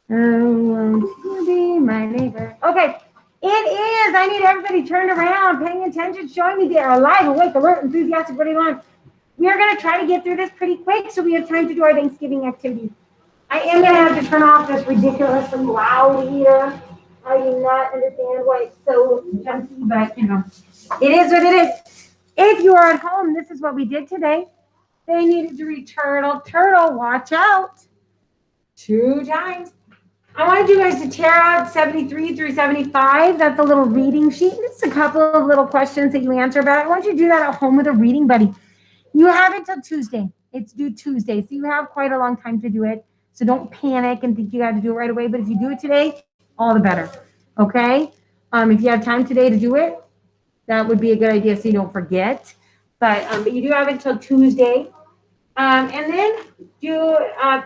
To be my neighbor. Okay, it is. I need everybody turned around, paying attention, showing me they are alive, awake, alert, enthusiastic, ready to learn. We are going to try to get through this pretty quick so we have time to do our Thanksgiving activities. I am going to have to turn off this ridiculously loud heater. I do not understand why it's so junky, but it is what it is. If you are at home, this is what we did today. They needed to read turtle, turtle, watch out. 2 times. I wanted you guys to tear out 73 through 75. That's a little reading sheet. It's a couple of little questions that you answer about. I want you to do that at home with a reading buddy. You have until Tuesday. It's due Tuesday, so you have quite a long time to do it. So don't panic and think you got to do it right away. But if you do it today, all the better. Okay? If you have time today to do it, that would be a good idea so you don't forget. But you do have until Tuesday. And then do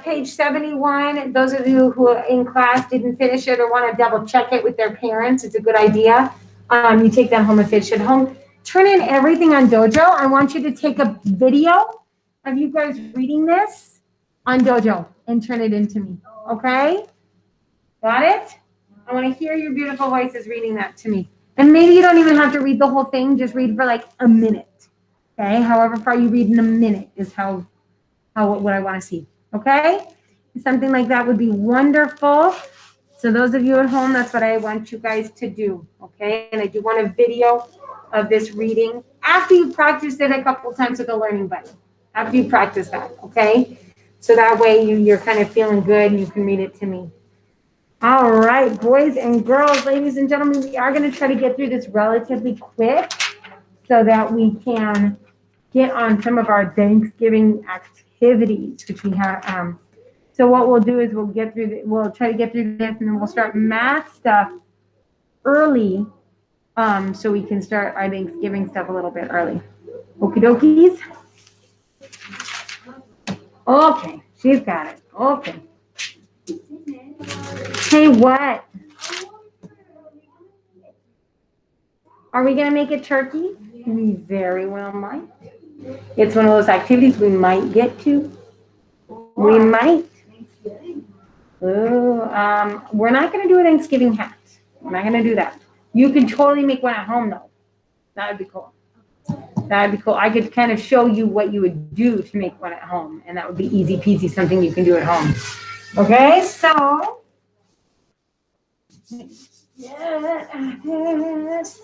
page 71. Those of you who are in class didn't finish it or want to double check it with their parents, it's a good idea. You take that home and finish it home. Turn in everything on Dojo. I want you to take a video of you guys reading this on Dojo and turn it into me. Okay? Got it? I want to hear your beautiful voices reading that to me. And maybe you don't even have to read the whole thing. Just read for like a minute. Okay? However far you read in a minute is what I want to see. Okay? Something like that would be wonderful. So those of you at home, that's what I want you guys to do. Okay? And I do want a video of this reading after you practiced it a couple times with a learning buddy. After you practice that. Okay? So that way you're kind of feeling good and you can read it to me. All right, boys and girls, ladies and gentlemen, we are going to try to get through this relatively quick so that we can get on some of our Thanksgiving activities, which we have. So what we'll do is we'll try to get through this, and then we'll start math stuff early, so we can start our Thanksgiving stuff a little bit early. Okie dokies. Okay, she's got it. Okay. Hey, what? Are we going to make a turkey? We very well might. It's one of those activities we might get to. We might. Oh, we're not going to do a Thanksgiving hat. We're not going to do that. You could totally make one at home, though. That would be cool. That would be cool. I could kind of show you what you would do to make one at home, and that would be easy peasy, something you can do at home. Okay, so. Yes.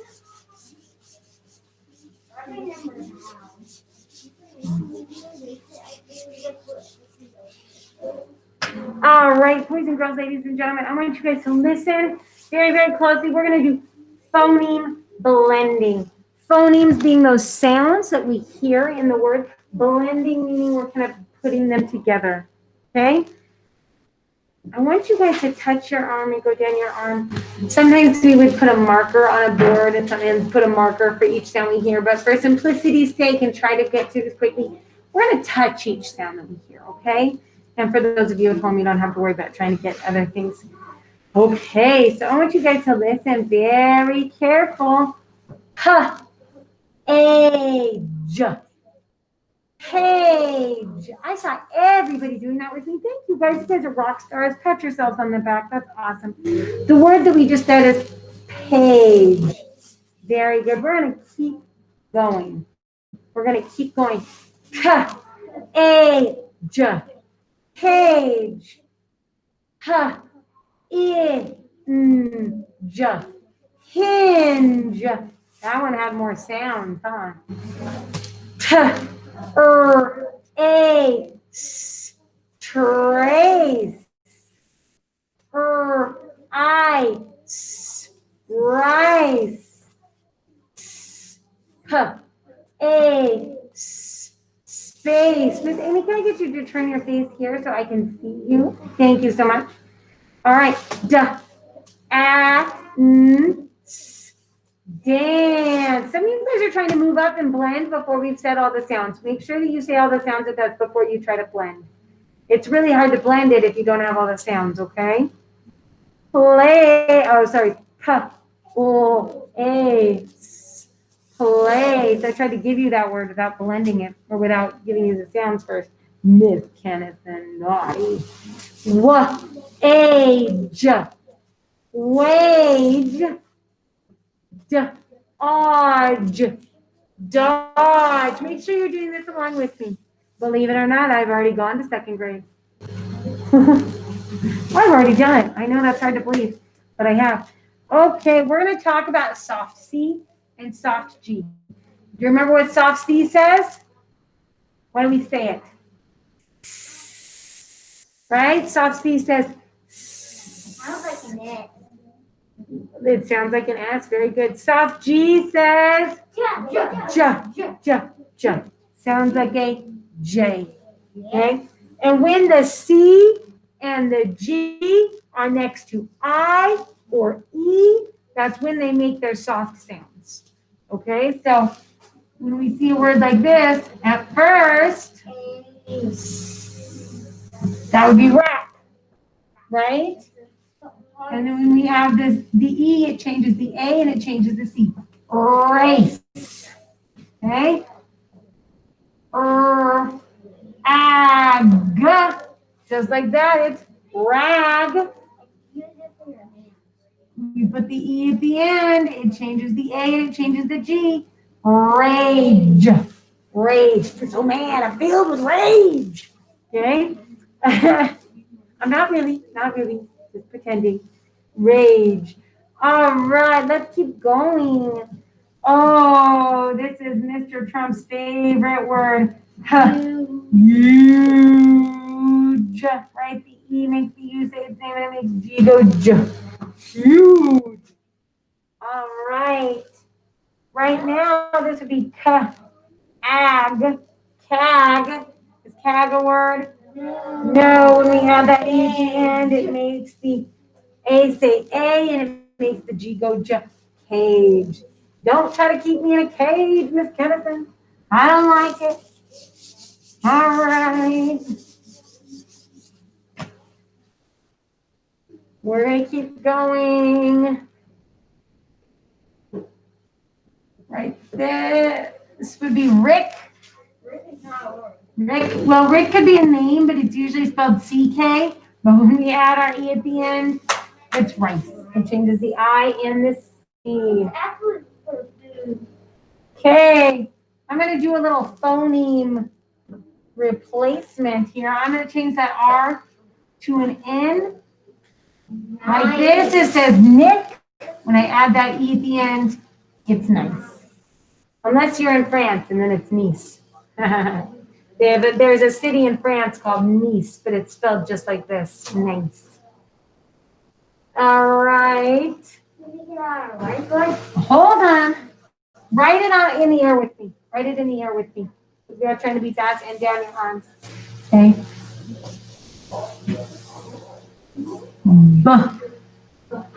All right, boys and girls, ladies and gentlemen, I want you guys to listen very, very closely. We're going to do phoneme blending. Phonemes being those sounds that we hear in the word. Blending meaning we're kind of putting them together. Okay? I want you guys to touch your arm and go down your arm. Sometimes we would put a marker on a board and sometimes put a marker for each sound we hear. But for simplicity's sake and try to get through this quickly, we're going to touch each sound that we hear, okay? And for those of you at home, you don't have to worry about trying to get other things. Okay, so I want you guys to listen very careful. Ha, age. Page. I saw everybody doing that with me. Thank you guys. You guys are rock stars. Pat yourselves on the back. That's awesome. The word that we just said is page. Very good. We're going to keep going. We're going to keep going. Age. Page. Hinge. That one had more sound, huh? Trace. Rice. Space. Miss Amy, can I get you to turn your face here so I can see you? Thank you so much. All right. Dance. Some of you guys are trying to move up and blend before we've said all the sounds. Make sure that you say all the sounds with us before you try to blend. It's really hard to blend it if you don't have all the sounds, okay? Play. Oh, sorry. Place. I tried to give you that word without blending it or without giving you the sounds first. Miss Kennison, naughty. age, wage, dodge, dodge. Make sure you're doing this along with me. Believe it or not, I've already gone to second grade. I've already done it. I know that's hard to believe, but I have. Okay, we're going to talk about soft C and soft G. Do you remember what soft C says? Why do we say it? Right? Soft C says. Sounds like an S. It sounds like an S. Very good. Soft G says. J. Sounds like a J. Okay? And when the C and the G are next to I or E, that's when they make their soft sounds. Okay? So when we see a word like this, at first, that would be wrap, right? And then when we have this, the E, it changes the A and it changes the C. Race. Okay? Ag. Just like that, it's rag. You put the E at the end, it changes the A and it changes the G. Rage. Rage. So mad, I'm filled with rage. Okay? I'm not really, just pretending. Rage. All right, let's keep going. Oh, this is Mr. Trump's favorite word. Huge. Right? The E makes the U say its name and it makes G go J. Huge. All right. Right now, this would be ag. Cag. Is cag a word? No, when we have that E at the end, it makes the A say A and it makes the G go J. Cage. Don't try to keep me in a cage, Miss Kennison. I don't like it. All right. We're going to keep going. Right there. This would be Rick. Rick is not a word. Rick, well, Rick could be a name, but it's usually spelled CK. But when we add our E at the end, it's rice. It changes the I and the C. Actually, for food. Okay, I'm going to do a little phoneme replacement here. I'm going to change that R to an N. Like this, it says Nick. When I add that E at the end, it's nice. Unless you're in France, and then it's Nice. There's a city in France called Nice, but it's spelled just like this, nice. All right. Hold on. Write it out in the air with me. Write it in the air with me. We are trying to be fast and down your arms. Okay. B.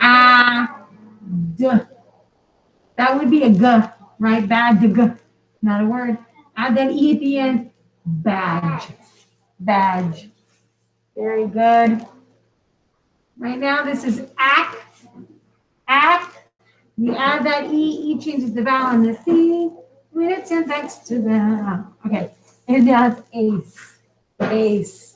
A. D. That would be a G, right? Bad to G. Not a word. Add that E at the end. Badge. Badge. Very good. Right now, this is ack. Ack. You add that E changes the vowel and the C. When it sends next to the, okay. And now it's ace. Ace.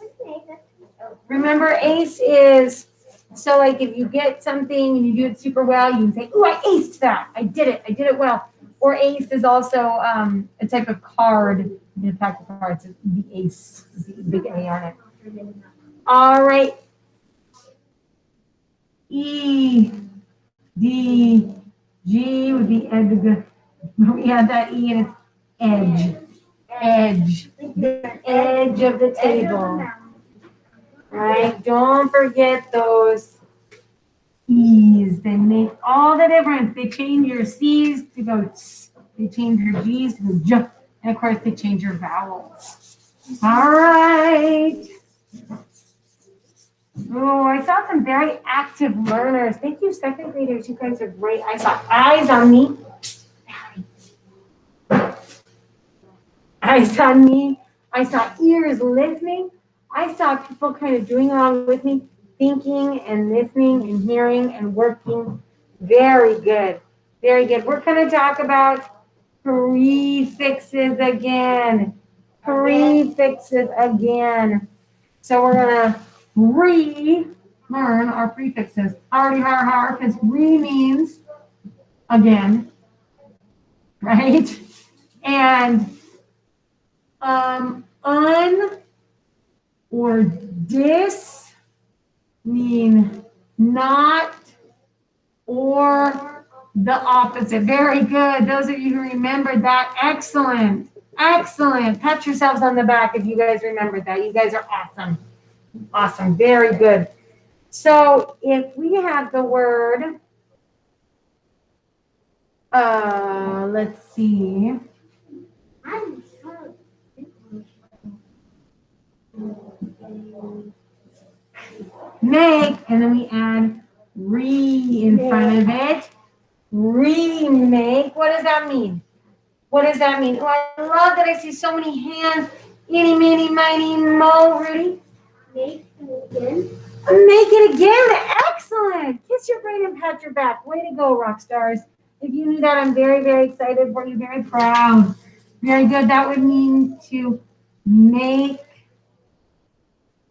Remember, ace is, so like if you get something and you do it super well, you can say, ooh, I aced that. I did it well. Or ace is also a type of card. The pack of cards, the ace, the big A on it. All right. E, D, G would be edge. We have that E and it's edge. Edge. The edge of the table. Right? Don't forget those E's. They make all the difference. They change your C's to go S. They change your G's to go J. And of course, they change your vowels. All right. Oh, I saw some very active learners. Thank you, second graders. You guys are great. I saw eyes on me. Eyes on me. I saw ears listening. I saw people kind of doing along with me, thinking and listening and hearing and working. Very good. Very good. We're going to talk about prefixes again. Prefixes again. So we're going to learn our prefixes. Hardy, har, because re means again, right? And un or dis mean not or the opposite. Very good. Those of you who remembered that, excellent. Excellent. Pat yourselves on the back if you guys remembered that. You guys are awesome. Awesome. Very good. So if we have the word, let's see. Make, and then we add re in front of it. Remake. What does that mean? What does that mean? Oh, I love that I see so many hands. Eeny, meeny, miny, mo, Rudy. Make it again. Make it again. Excellent. Kiss your brain and pat your back. Way to go, rock stars. If you knew that, I'm very, very excited for you. Very proud. Very good. That would mean to make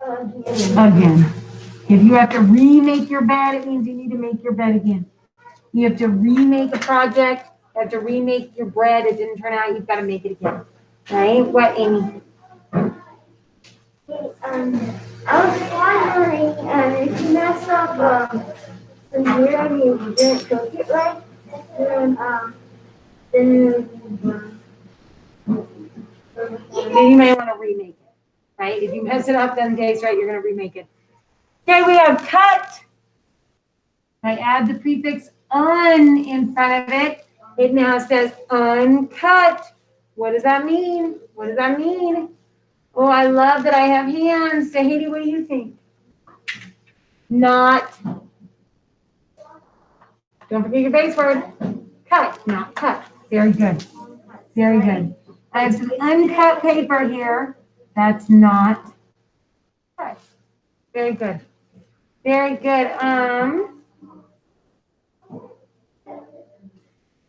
again. If you have to remake your bed, it means you need to make your bed again. You have to remake a project. You have to remake your bread. It didn't turn out. You've got to make it again. Right? What, Amy? I was wondering if you mess up some beer and you didn't cook it right, then You may want to remake it. Right? If you mess it up, then Dave's right. You're going to remake it. Okay, we have cut. I add the prefix un in front of it. It now says uncut. What does that mean? What does that mean? Oh, I love that I have hands. So, Haiti, what do you think? Not. Don't forget your base word. Cut, not cut. Very good. Very good. I have some uncut paper here. That's not cut. Very good. Very good.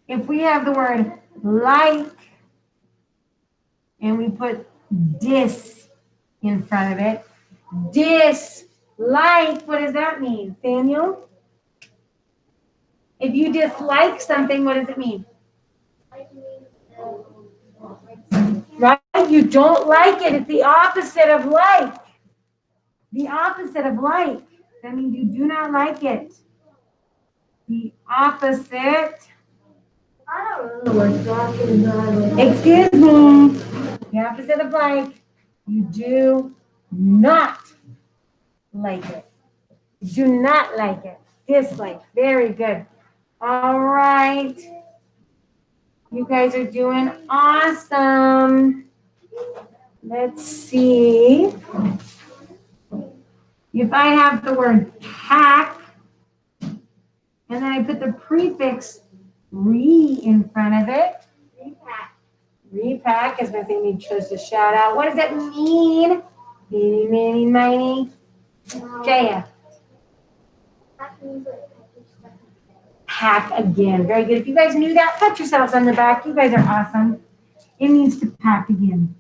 If we have the word like and we put dis in front of it, dislike, what does that mean, Daniel? If you dislike something, what does it mean? Right? You don't like it. It's the opposite of like. The opposite of like. That means you do not like it. The opposite. I don't know what's talking about. Excuse me. The opposite of like. You do not like it. Do not like it. Dislike. Very good. All right. You guys are doing awesome. Let's see. If I have the word pack, and then I put the prefix re in front of it. Repack. Repack is my thing you chose to shout out. What does it mean? Meeny, meeny, miny. Jaya. That means like Pack again. Very good. If you guys knew that, pat yourselves on the back. You guys are awesome. It means to pack again.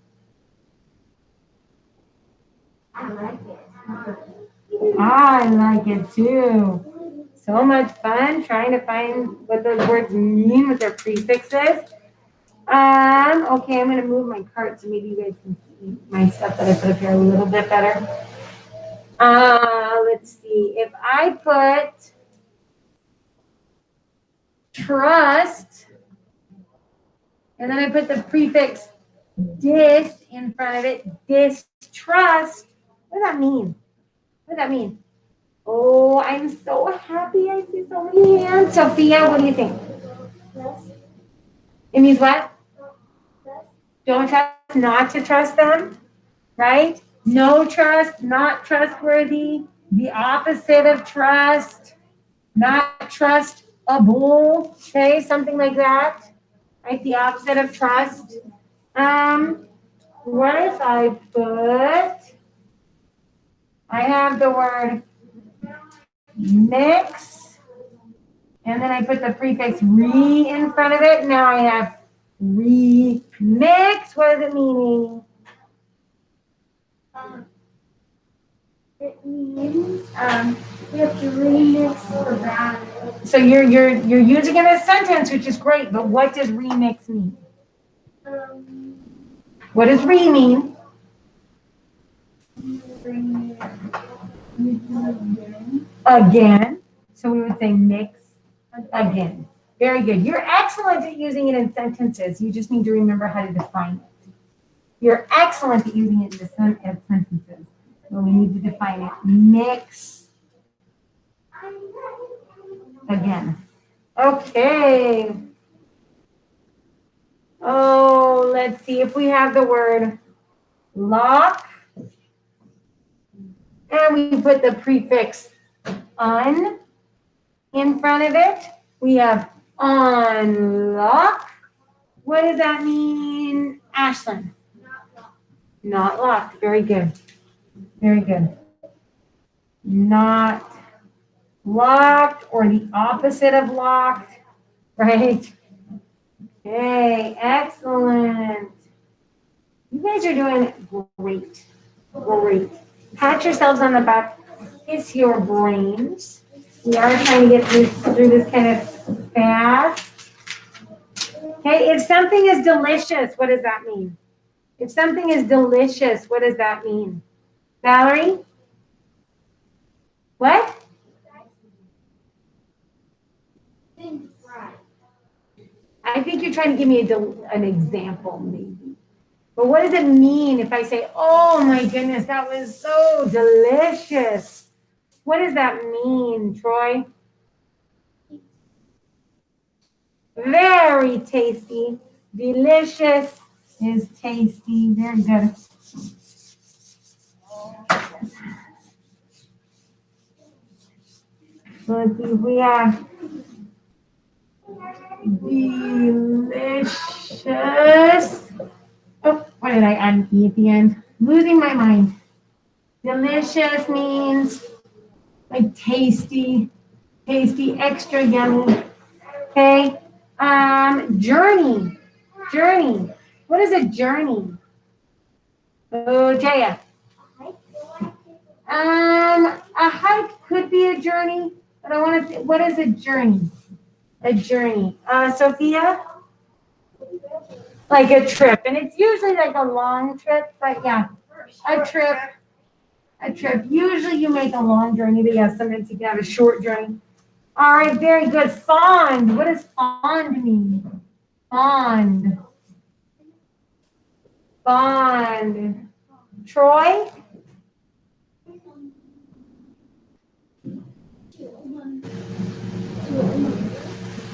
I like it. I like it too. So much fun trying to find what those words mean with their prefixes. Okay, I'm gonna move my cart so maybe you guys can see my stuff that I put up here a little bit better. Let's see. If I put trust, and then I put the prefix dis in front of it, distrust, what does that mean? What does that mean? Oh, I'm so happy I see so many hands. Sophia, what do you think? It means what? Don't trust, not to trust them, right? No trust, not trustworthy. The opposite of trust, not trustable. Okay, something like that. Right, the opposite of trust. What if I put? I have the word mix, and then I put the prefix re in front of it. Now I have remix. What does it mean? It means You have to remix the batter. So you're using it in a sentence, which is great, but what does remix mean? What does re mean? Again. So we would say mix again. Very good. You're excellent at using it in sentences. You just need to remember how to define it. You're excellent at using it in sentences. So we need to define it. Mix again. Okay. Oh, let's see if we have the word lock. And we put the prefix un in front of it. We have unlock. What does that mean, Ashlyn? Not locked. Very good. Very good. Not locked, or the opposite of locked, right? Okay, excellent. You guys are doing great. Great. Pat yourselves on the back. Kiss your brains. We are trying to get through this kind of fast. Okay, if something is delicious, what does that mean? If something is delicious, what does that mean? Valerie? What? I think you're trying to give me an example, maybe. But what does it mean if I say, oh my goodness, that was so delicious? What does that mean, Troy? Very tasty. Delicious is tasty. Very good. So let's see if we have delicious. Oh, what did I add E at the end? Losing my mind. Delicious means like tasty, tasty, extra yummy. Okay. Journey. Journey. What is a journey? Oh, Jaya. A hike could be a journey, but I want to. What is a journey? A journey. Sophia. Like a trip, and it's usually like a long trip, but yeah, a trip. A trip. Usually you make a long journey, but yeah, sometimes you can have a short journey. All right, very good. Fond. What does fond mean? Fond. Fond. Troy?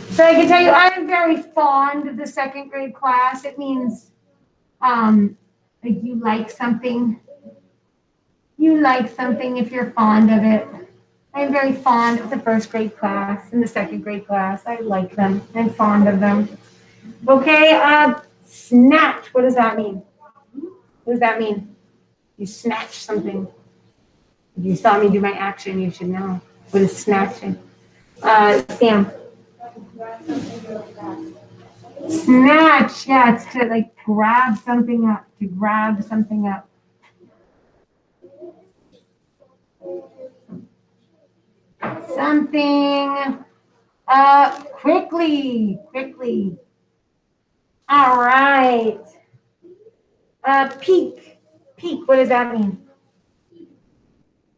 So I can tell you, I'm very fond of the second grade class. It means like you like something. You like something if you're fond of it. I'm very fond of the first grade class and the second grade class. I like them. I'm fond of them. Okay, snatch. What does that mean? What does that mean? You snatch something. If you saw me do my action, you should know. What is snatching? Sam. Snatch. Yeah, it's to like grab something up. To grab something up. Something quickly. All right. Peak. What does that mean?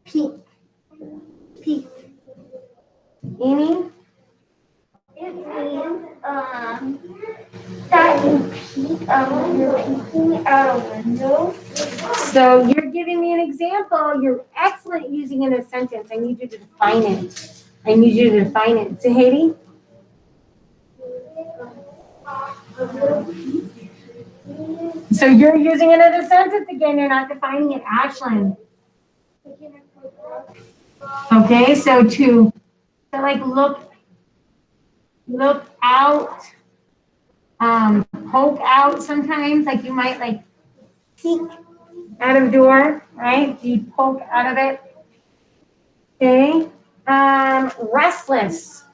Peak. Amy? It means that you peek you're peeking out a window. So you're giving me an example. You're excellent using it in a sentence. I need you to define it. So Haiti? So you're using it in a sentence again. You're not defining it. Ashlyn. Okay, so to like look out, poke out sometimes, like you might like peek out of door, right? So you poke out of it. Okay. Restless.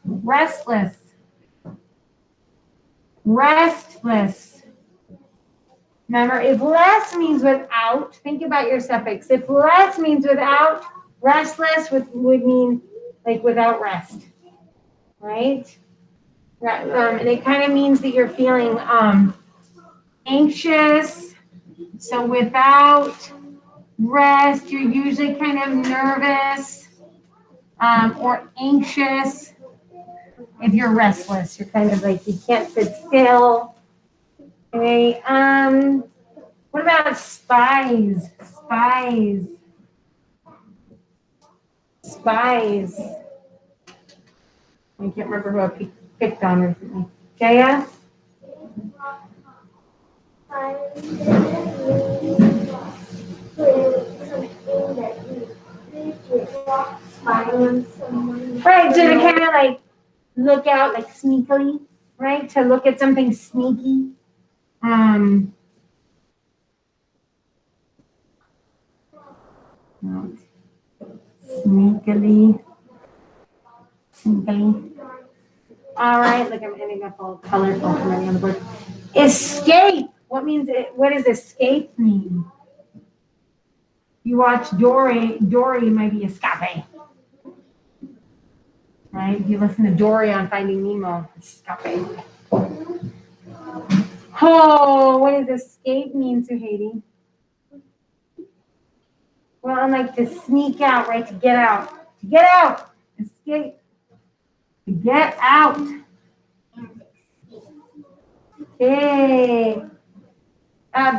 Remember, if less means without, think about your suffix. If less means without, restless would mean like without rest, right? And it kind of means that you're feeling anxious. So without rest, you're usually kind of nervous or anxious. If you're restless, you're kind of like you can't sit still. Okay. What about spies? Spies. Spies. I can't remember who I picked on recently. Jaya? Right, so to kind of like look out like sneakily, right? To look at something sneaky. Sneakily. Sneakily. All right, look, I'm ending up all colorful from any on the board. Escape. What does escape mean? You watch Dory might be escape. Right? If you listen to Dory on Finding Nemo, escape. Oh, what does escape mean, Suhaiti? Well, I'm like to sneak out, right? To get out. To get out. Escape. To get out. Okay.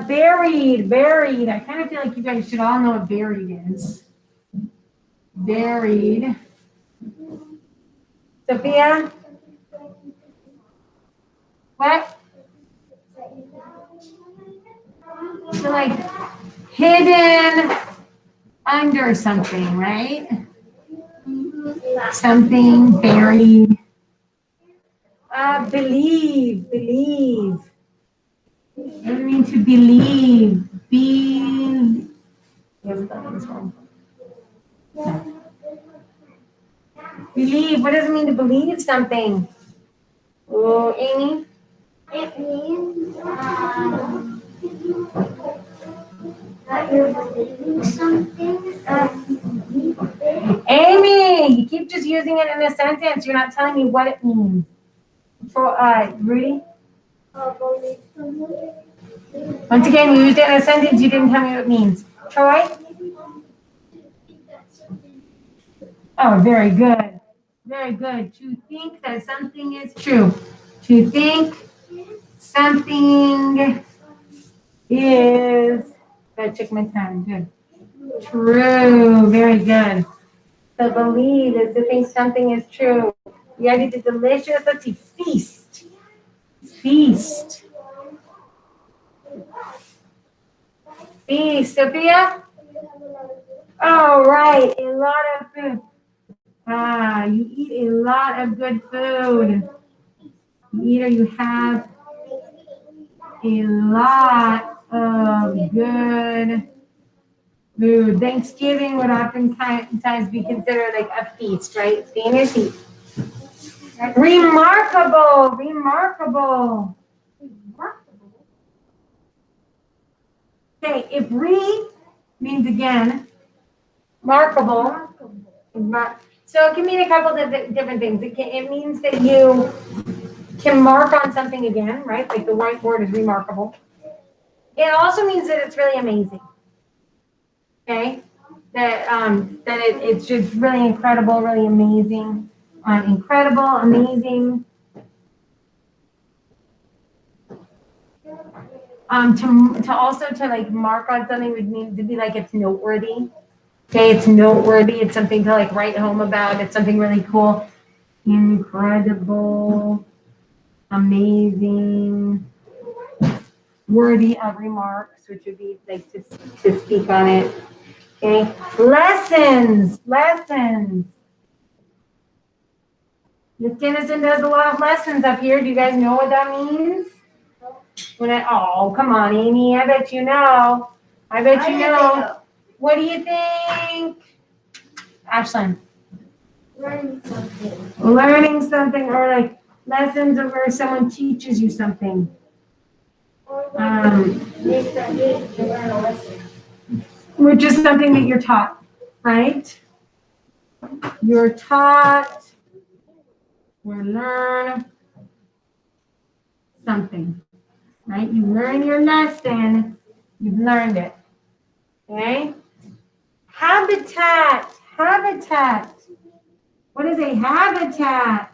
Buried. I kind of feel like you guys should all know what buried is. Buried. Sophia? What? So like hidden under something, right? Something buried. Believe. What does it mean to believe? Believe. What does it mean to believe something? Oh, Amy? It means that you're believing something. Amy, you keep just using it in a sentence. You're not telling me what it means. So, Rudy? Believe someone. Once again, you used it in a sentence. You didn't tell me what it means. Troy? Oh, very good. Very good. To think that something is true. To think something is. That took my time. Good. True. Very good. To believe is to think something is true. You gotta do the delicious. Let's see. Feast. Feast. Feast. Sophia? Oh, right. A lot of food. You eat a lot of good food. You eat or you have a lot of good food. Thanksgiving would oftentimes be considered like a feast, right? Being a feast. Remarkable. Okay, if means again, markable. So it can mean a couple of different things. It means that you can mark on something again, right? Like the whiteboard is remarkable. It also means that it's really amazing. Okay, it's just really incredible, really amazing, incredible, amazing. To also like mark on something would mean to be like it's noteworthy. Okay, it's noteworthy. It's something to like write home about. It's something really cool, incredible, amazing, worthy of remarks, which would be like to speak on it. Okay, lessons. Miss Kennison does a lot of lessons up here. Do you guys know what that means? Oh, come on, Amy. I bet you know. What do you think? Ashlyn? Learning something or like lessons of where someone teaches you something. Which is something that you're taught, right? you're taught or learn something, right? You learn your lesson, you've learned it, okay? Habitat. What is a habitat?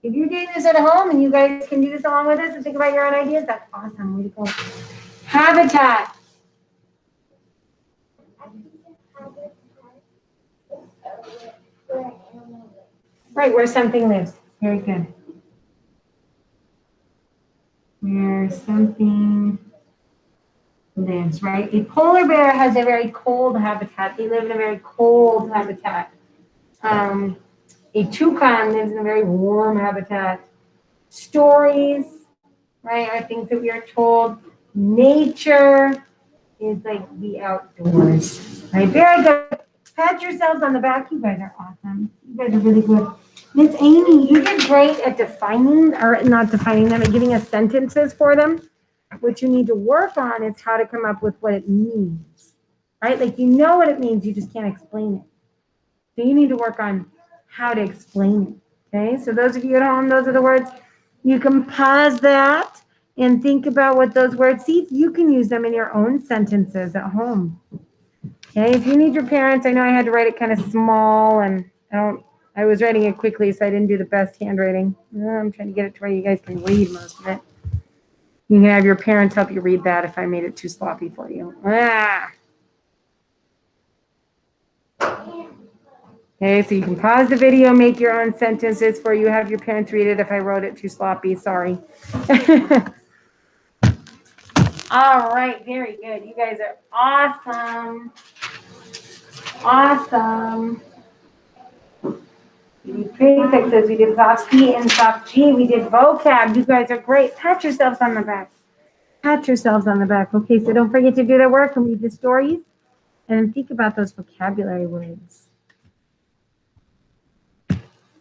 If you're doing this at home and you guys can do this along with us and think about your own ideas, that's awesome. Way to go. Habitat. Right, where something lives. Very good. Where something lives, right? A polar bear has a very cold habitat. They live in a very cold habitat. A toucan lives in a very warm habitat. Stories, right, are things that we are told. Nature is like the outdoors, right? Very good. Pat yourselves on the back. You guys are awesome. You guys are really good. Miss Amy, you did great at defining, or not defining them, and giving us sentences for them. What you need to work on is how to come up with what it means, right? Like you know what it means, you just can't explain it. So you need to work on how to explain it, okay? So those of you at home, those are the words. You can pause that and think about what those words, see if you can use them in your own sentences at home. Okay, if you need your parents, I know I had to write it kind of small and I was writing it quickly, so I didn't do the best handwriting. I'm trying to get it to where you guys can read most of it. You can have your parents help you read that if I made it too sloppy for you. Okay, so you can pause the video, make your own sentences for you, have your parents read it if I wrote it too sloppy, sorry. All right, very good. You guys are awesome. Awesome. We did prefixes, we did soft C and soft G, we did vocab. You guys are great. Pat yourselves on the back. Pat yourselves on the back. Okay, so don't forget to do the work and read the stories and think about those vocabulary words.